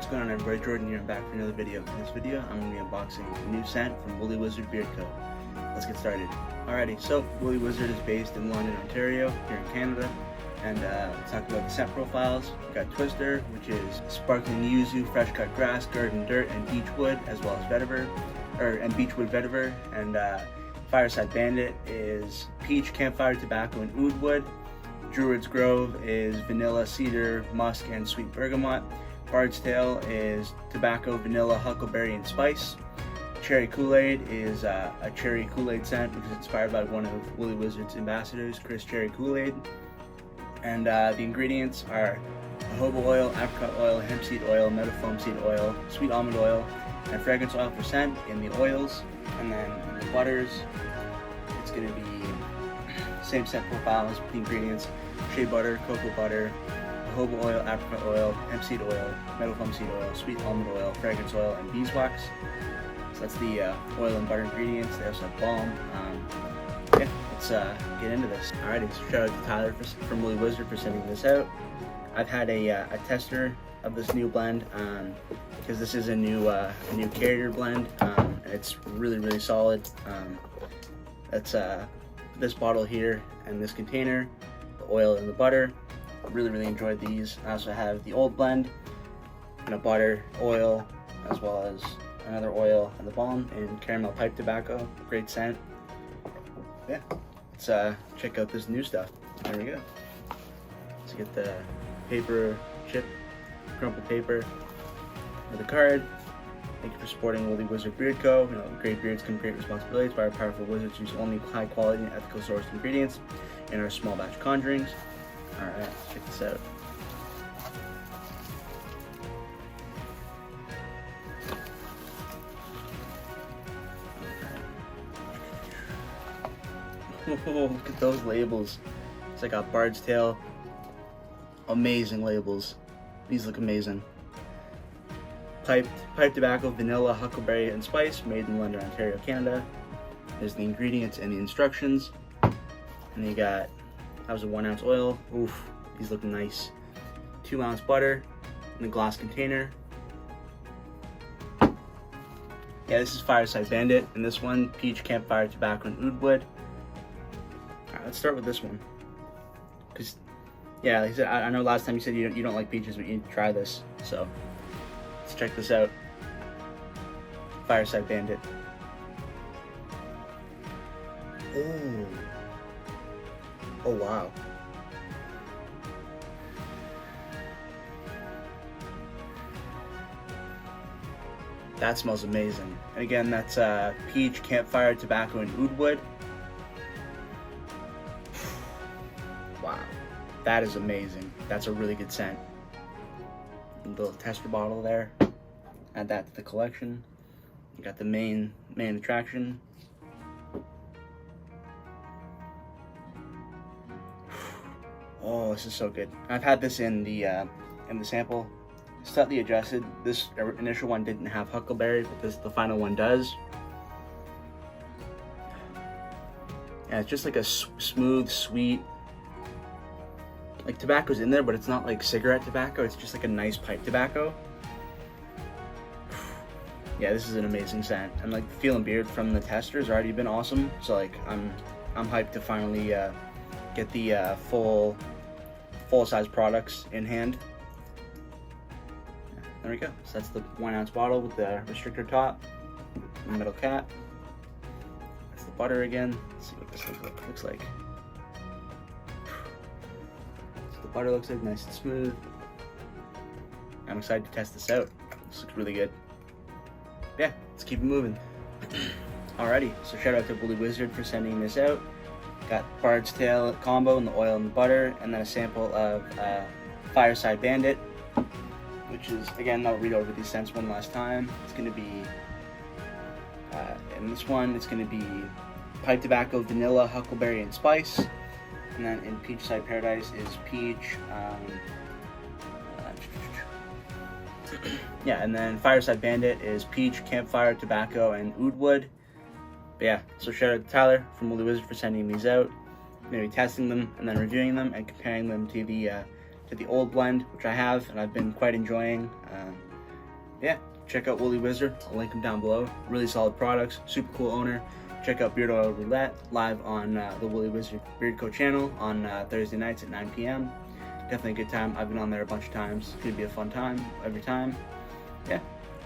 going on, everybody? Jordan here. I'm back for another video. In this video, I'm going to be unboxing a new scent from Woolly Wizard Beard Co. Let's get started. Alrighty, so Woolly Wizard is based in London, Ontario, here in Canada. And let's talk about the scent profiles. We've got Twister, which is sparkling yuzu, fresh cut grass, garden dirt, and beechwood, as well as vetiver, and beechwood vetiver. And Fireside Bandit is peach, campfire, tobacco, and oud wood. Druid's Grove is vanilla, cedar, musk, and sweet bergamot. Bard's Tail is tobacco, vanilla, huckleberry, and spice. Cherry Kool-Aid is a cherry Kool-Aid scent, which is inspired by one of Woolly Wizard's ambassadors, Chris Cherry Kool-Aid. And the ingredients are jojoba oil, apricot oil, hemp seed oil, meadowfoam seed oil, sweet almond oil, and fragrance oil for scent in the oils. And then in the butters, it's going to be same scent profiles with the ingredients: shea butter, cocoa butter, jojoba oil, apricot oil, hemp seed oil, meadowfoam seed oil, sweet almond oil, fragrance oil, and beeswax. So that's the oil and butter ingredients. They also have balm. Yeah, let's get into this. Alrighty, so shout out to Tyler from Woolly Wizard for sending this out. I've had a tester of this new blend because this is a new carrier blend. And it's really solid. That's this bottle here and this container, the oil and the butter. Really enjoyed these. I also have the old blend and a butter, oil, as well as another oil and the balm and caramel pipe tobacco. Great scent. Yeah, let's check out this new stuff. There we go. Let's get the paper chip, crumpled paper with a card. Thank you for supporting Woolly Wizard Beard Co. You know, great beards come great responsibilities, but our powerful wizards use only high quality and ethical sourced ingredients in our small batch conjurings. Alright, let's check this out. Oh, look at those labels. It's like a Bard's Tail. Amazing labels. These look amazing. Pipe tobacco, vanilla, huckleberry, and spice, made in London, Ontario, Canada. There's the ingredients and the instructions. And you got, that was a 1 ounce oil. Oof, these look nice. 2 ounce butter in a glass container. Yeah, this is Fireside Bandit, and this one, peach, campfire, tobacco, and oud wood. Alright, let's start with this one. Cause, yeah, like I said, I know last time you said you don't like peaches, but you need to try this. So, let's check this out. Fireside Bandit. Ooh. Oh wow. That smells amazing. And again, that's peach, campfire, tobacco, and oud wood. Wow, that is amazing. That's a really good scent. A little tester bottle there. Add that to the collection. You got the main attraction. Oh, this is so good. I've had this in the sample. Slightly adjusted. This initial one didn't have huckleberry, but the final one does. Yeah, it's just like a smooth, sweet. Like tobacco's in there, but it's not like cigarette tobacco. It's just like a nice pipe tobacco. Yeah, this is an amazing scent. And like the feel and beard from the tester has already been awesome. So like I'm hyped to finally get the full size products in hand. Yeah, there we go. So that's the 1 ounce bottle with the restrictor top, and metal cap. That's the butter again. Let's see what this looks like. So the butter looks like nice and smooth. I'm excited to test this out. This looks really good. Yeah, let's keep it moving. Alrighty, so shout out to Woolly Wizard for sending this out. Got Bard's Tail combo and the oil and the butter, and then a sample of Fireside Bandit, which is, again, I'll read over these scents one last time. It's going to be, in this one, it's going to be pipe tobacco, vanilla, huckleberry, and spice. And then in Peachside Paradise is peach, yeah, and then Fireside Bandit is peach, campfire, tobacco, and oud wood. But yeah, so shout out to Tyler from Woolly Wizard for sending these out. I'm going to be testing them and then reviewing them and comparing them to the old blend, which I have and I've been quite enjoying. yeah, check out Woolly Wizard. I'll link him down below. Really solid products, super cool owner. Check out Beard Oil Roulette live on the Woolly Wizard Beard Co channel on Thursday nights at 9 p.m. Definitely a good time. I've been on there a bunch of times. It's gonna be a fun time every time. Yeah,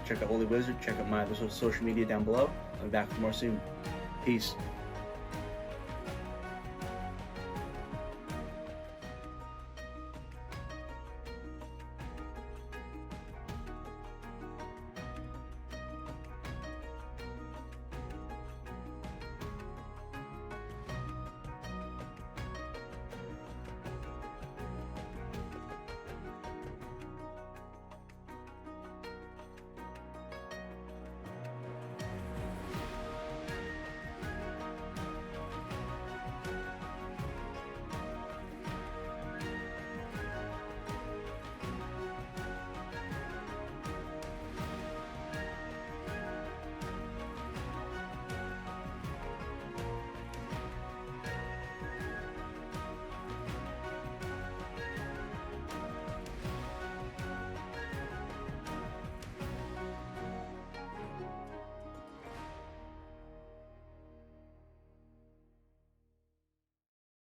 check out Woolly Wizard. Check out my social media down below. I'll be back with more soon. Peace.